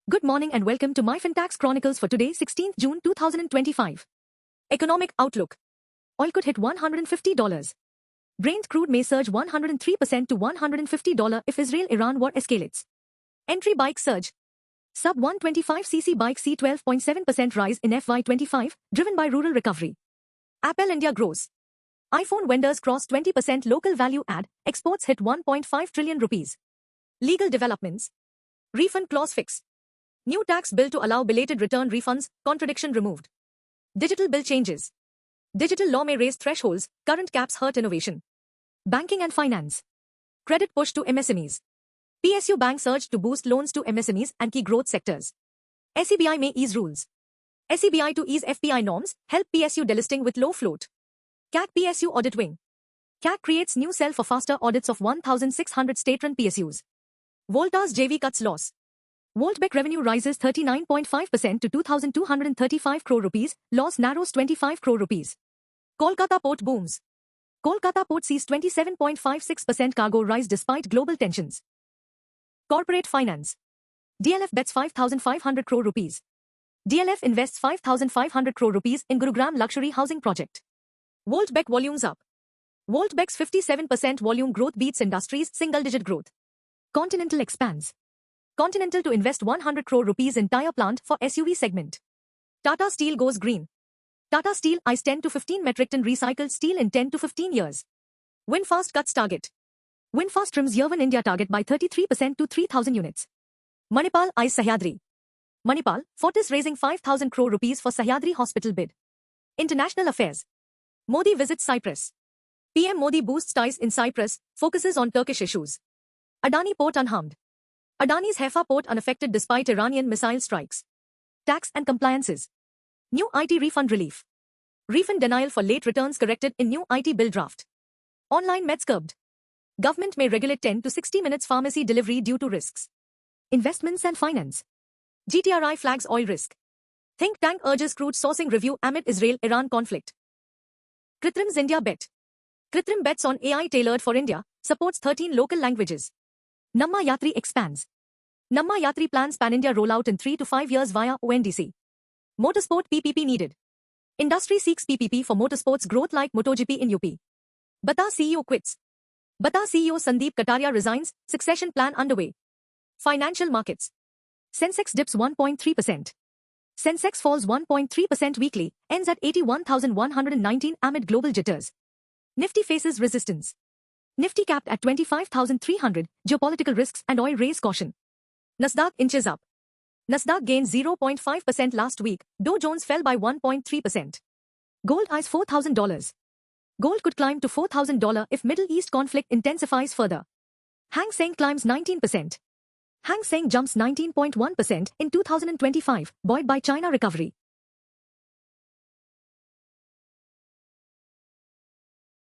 Good morning and welcome to my FinTax Chronicles for today, 16th June 2025. Economic Outlook. Oil could hit $150. Brent crude may surge 103% to $150 if Israel-Iran war escalates. Entry bike surge. Sub 125cc bike see 12.7% rise in FY25, driven by rural recovery. Apple India grows. iPhone vendors cross 20% local value add, exports hit 1.5 trillion rupees. Legal developments. Refund clause fix. New tax bill to allow belated return refunds, contradiction removed. Digital bill changes. Digital law may raise thresholds, current caps hurt innovation. Banking and finance. Credit push to MSMEs. PSU banks urged to boost loans to MSMEs and key growth sectors. SEBI may ease rules. SEBI to ease FPI norms, help PSU delisting with low float. CAC PSU audit wing. CAC creates new cell for faster audits of 1,600 state-run PSUs. Voltas JV cuts loss. Voltbek revenue rises 39.5% to 2,235 crore rupees, loss narrows 25 crore rupees. Kolkata port booms. Kolkata port sees 27.56% cargo rise despite global tensions. Corporate finance. DLF bets 5,500 crore rupees. DLF invests 5,500 crore rupees in Gurugram luxury housing project. Voltbek volumes up. Voltbek's 57% volume growth beats industry's single-digit growth. Continental expands. Continental to invest 100 crore rupees in tire plant for SUV segment. Tata Steel goes green. Tata Steel eyes 10 to 15 metric ton recycled steel in 10 to 15 years. Winfast cuts target. Winfast trims year-one India target by 33% to 3,000 units. Manipal eyes Sahyadri. Manipal, Fortis raising 5,000 crore rupees for Sahyadri hospital bid. International affairs. Modi visits Cyprus. PM Modi boosts ties in Cyprus, focuses on Turkish issues. Adani port unharmed. Adani's Haifa port unaffected despite Iranian missile strikes. Tax and compliances. New IT refund relief. Refund denial for late returns corrected in new IT bill draft. Online meds curbed. Government may regulate 10 to 60 minutes pharmacy delivery due to risks. Investments and finance. GTRI flags oil risk. Think tank urges crude sourcing review amid Israel-Iran conflict. Kritrim's India bet. Kritrim bets on AI tailored for India, supports 13 local languages. Namma Yatri expands. Namma Yatri plans pan-India rollout in 3 to 5 years via ONDC. Motorsport PPP needed. Industry seeks PPP for motorsports growth like MotoGP in UP. Bata CEO quits. Bata CEO Sandeep Kataria resigns, succession plan underway. Financial markets. Sensex dips 1.3%. Sensex falls 1.3% weekly, ends at 81,119 amid global jitters. Nifty faces resistance. Nifty capped at 25,300, geopolitical risks and oil raise caution. Nasdaq inches up. Nasdaq gained 0.5% last week, Dow Jones fell by 1.3%. Gold eyes $4,000. Gold could climb to $4,000 if Middle East conflict intensifies further. Hang Seng climbs 19%. Hang Seng jumps 19.1% in 2025, buoyed by China recovery.